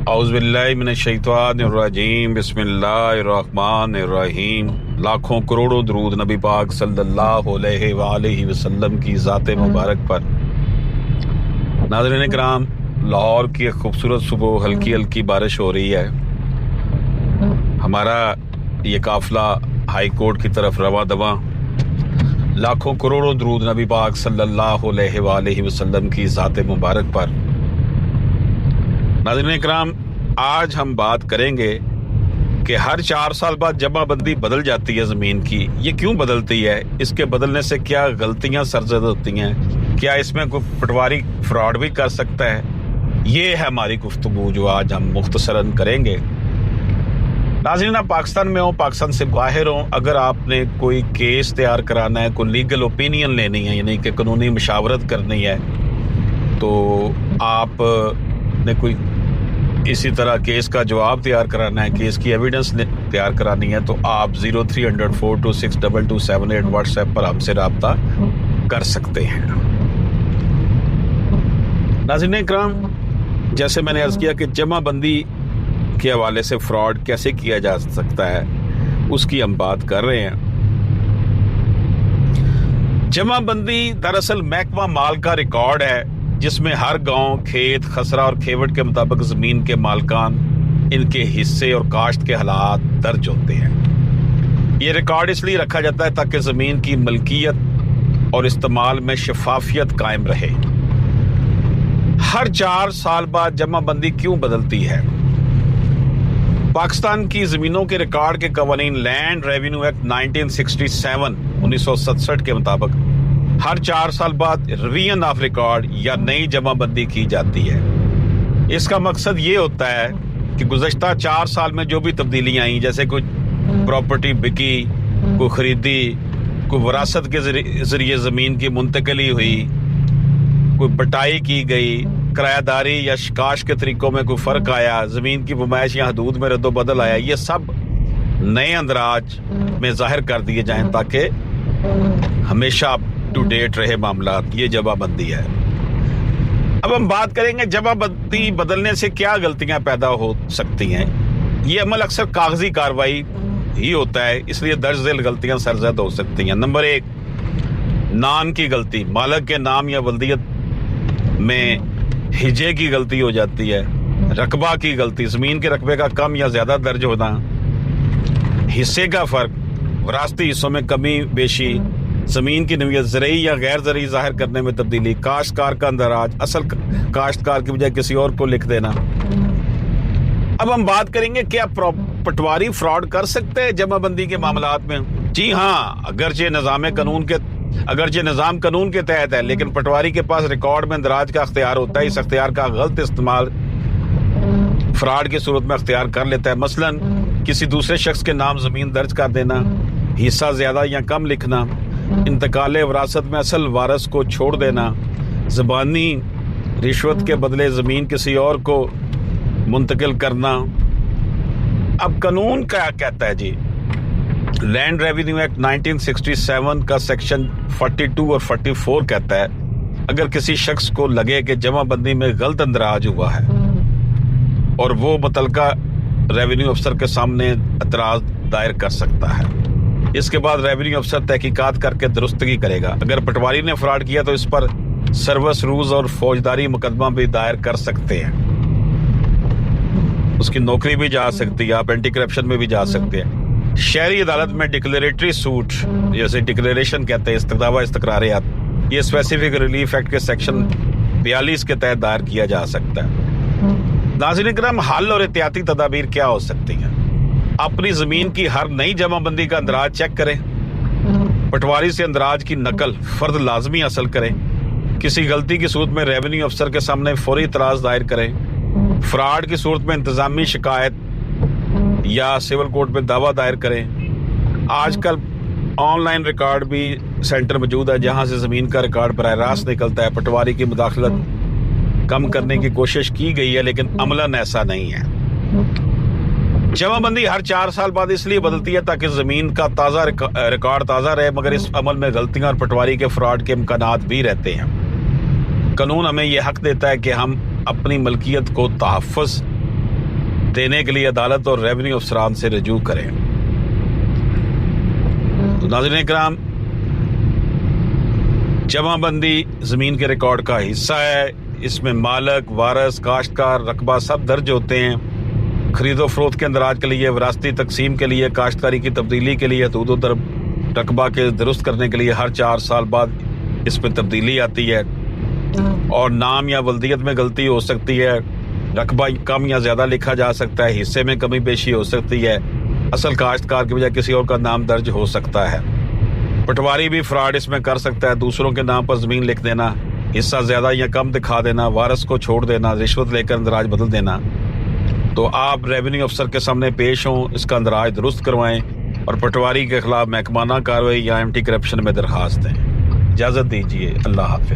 औज़ु बिल्लाहि मिनश्शैतानिर्रजीम बिस्मिल्लाहिर्रहमानिर्रहीम। लाखों करोड़ों दरूद नबी पाक सल्लल्लाहु अलैहि वसल्लम की ज़ात मुबारक पर। नाज़रीन इकराम, लाहौर की एक खूबसूरत सुबह हल्की हल्की बारिश हो रही है। हमारा ये काफ़िला हाई कोर्ट की तरफ रवा दवा। लाखों करोड़ों दरूद नबी पाक सल्लल्लाहु अलैहि वसल्लम की ज़ात मुबारक पर। नाज़रीन इकराम, आज हम बात करेंगे कि हर 4 साल बाद जमाबंदी बदल जाती है ज़मीन की। ये क्यों बदलती है? इसके बदलने से क्या गलतियां सरजद होती हैं? क्या इसमें कोई पटवारी फ्रॉड भी कर सकता है? ये है हमारी गुफ्तगू जो आज हम मुख्तसरन करेंगे। नाज़रीन, आप पाकिस्तान में हो, पाकिस्तान से बाहर हो, अगर आपने कोई केस तैयार कराना है, कोई लीगल ओपिनियन लेनी है, यानी कि कानूनी मशावरत करनी है, तो आप ने कोई इसी तरह केस का जवाब तैयार कराना है, केस की एविडेंस तैयार करानी है, तो आप 0300 426 2278 व्हाट्सएप पर हमसे रब्ता कर सकते हैं। नाज़रीन इकराम, जैसे मैंने अर्ज़ किया कि जमाबंदी के हवाले से फ्रॉड कैसे किया जा सकता है, उसकी हम बात कर रहे हैं। जमाबंदी दरअसल महकमा माल का रिकॉर्ड है जिसमें हर गांव, खेत, खसरा और खेवट के मुताबिक ज़मीन के मालकान, इनके हिस्से और काश्त के हालात दर्ज होते हैं। ये रिकॉर्ड इसलिए रखा जाता है ताकि ज़मीन की मलकियत और इस्तेमाल में शफाफियत कायम रहे। हर 4 साल बाद जमाबंदी क्यों बदलती है? पाकिस्तान की ज़मीनों के रिकॉर्ड के कवानीन लैंड रेवेन्यू एक्ट 1967 के मुताबिक हर 4 साल बाद रिवीजन ऑफ रिकॉर्ड या नई जमाबंदी की जाती है। इसका मकसद ये होता है कि गुज़श्ता 4 साल में जो भी तब्दीलियां आई, जैसे कोई प्रॉपर्टी बिकी, कोई खरीदी, कोई वरासत के जरिए ज़मीन की मुंतकली हुई, कोई बटाई की गई, किरायादारी या शिकाश के तरीकों में कोई फ़र्क आया, ज़मीन की बुमाइश या हदूद में रद्दोबदल आया, ये सब नए अंदराज में ज़ाहिर कर दिए जाएं ताकि हमेशा अप टू डेट रहे मामला। ये जमाबंदी है। अब हम बात करेंगे जमाबंदी बदलने से क्या गलतियां पैदा हो सकती हैं। ये अमल अक्सर कागजी कार्रवाई ही होता है, इसलिए दर्ज झेल गलतियां सरजद हो सकती हैं। नंबर 1, नाम की गलती। मालिक के नाम या वल्दियत में हिजे की गलती हो जाती है। रकबा की गलती, ज़मीन के रकबे का कम या ज़्यादा दर्ज होना, हिस्से का फ़र्क, वरासती हिस्सों में कमी बेशी, ज़मीन की नवीयत ज़रई या गैर ज़रई ज़ाहिर करने में तब्दीली, काश्तकार का अंदराज, असल काश्तकार की बजाय किसी और को लिख देना। अब हम बात करेंगे क्या पटवारी फ्रॉड कर सकते हैं जमाबंदी के मामलात में? जी हाँ, अगरचे निज़ाम कानून के तहत है, लेकिन पटवारी के पास रिकॉर्ड में अंदराज का अख्तियार होता है। इस अख्तियार का गलत इस्तेमाल फ्रॉड की सूरत में अख्तियार कर लेता है। मसलन किसी दूसरे शख्स के नाम ज़मीन दर्ज कर देना, हिस्सा ज़्यादा या कम लिखना, इंतकाल वरासत में असल वारस को छोड़ देना, ज़बानी रिश्वत के बदले ज़मीन किसी और को मुंतकिल करना। अब कानून क्या कहता है जी? लैंड रेवेन्यू एक्ट 1967 का सेक्शन 42 और 44 कहता है अगर किसी शख्स को लगे कि जमाबंदी में गलत अंदराज हुआ है और वो मुतलका रेवेन्यू अफसर के सामने एतराज़ दायर कर सकता है। इसके बाद रेवेन्यू अफसर तहकीकात करके दुरुस्तगी करेगा। अगर पटवारी ने फ्रॉड किया तो इस पर सर्विस रूज और फौजदारी मुकदमा भी दायर कर सकते हैं। उसकी नौकरी भी जा सकती है, आप एंटी करप्शन में भी जा सकते हैं। शहरी अदालत में डिक्लेरेटरी सूट, जैसे डिक्लेरेशन कहते हैं, इस्तदावा इस्तकरारियात, ये स्पेसिफिक रिलीफ एक्ट के सेक्शन 42 के तहत दायर किया जा सकता है। नाज़रीन इकराम, हल और एहतियाती तदाबीर क्या हो सकती हैं? अपनी ज़मीन की हर नई जमाबंदी का अंदराज चेक करें। पटवारी से अंदराज की नकल फर्द लाजमी हासिल करें। किसी गलती की सूरत में रेवेन्यू अफसर के सामने फौरी इतराज़ दायर करें। फ्रॉड की सूरत में इंतज़ामी शिकायत या सिविल कोर्ट में दावा दायर करें। आजकल ऑनलाइन रिकॉर्ड भी सेंटर मौजूद है जहां से ज़मीन का रिकॉर्ड बराह रास्त निकलता है। पटवारी की मुदाखलत कम करने की कोशिश की गई है, लेकिन अमलन ऐसा नहीं है। जमाबंदी हर 4 साल बाद इसलिए बदलती है ताकि ज़मीन का ताज़ा रिकॉर्ड ताज़ा रहे, मगर इस अमल में गलतियां और पटवारी के फ्रॉड के इम्कानात भी रहते हैं। कानून हमें यह हक देता है कि हम अपनी मलकियत को तहफ़्फ़ुज़ دینے کے لیے عدالت اور ریونیو افسران سے رجوع کریں۔ تو ناظرین کرام، جمع بندی زمین کے ریکارڈ کا حصہ ہے۔ اس میں مالک، وارث، کاشتکار، رقبہ سب درج ہوتے ہیں۔ خرید و فروخت کے اندراج کے لیے، وراثتی تقسیم کے لیے، کاشتکاری کی تبدیلی کے لیے، حدود و ضرب رقبہ کے درست کرنے کے لیے ہر 4 سال بعد اس میں تبدیلی آتی ہے، اور نام یا ولدیت میں غلطی ہو سکتی ہے، رقبہ کم یا زیادہ لکھا جا سکتا ہے، حصے میں کمی بیشی ہو سکتی ہے، اصل کاشتکار کی بجائے کسی اور کا نام درج ہو سکتا ہے۔ پٹواری بھی فراڈ اس میں کر سکتا ہے، دوسروں کے نام پر زمین لکھ دینا، حصہ زیادہ یا کم دکھا دینا، وارث کو چھوڑ دینا، رشوت لے کر اندراج بدل دینا۔ تو آپ ریونیو افسر کے سامنے پیش ہوں، اس کا اندراج درست کروائیں، اور پٹواری کے خلاف محکمانہ کارروائی یا اینٹی کرپشن میں درخواست دیں۔ اجازت دیجیے، اللہ حافظ۔